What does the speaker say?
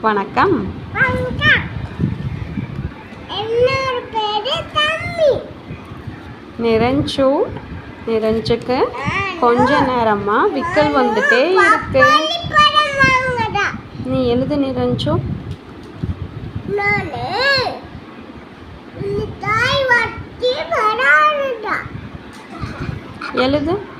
வணக்கம். என்னோட பேரு தம்பி. நிரஞ்சுக்கு கொஞ்ச நேரமா விக்கல் வந்துட்டே இருக்கு. நீ எழுது நிரஞ்சு. எழுது.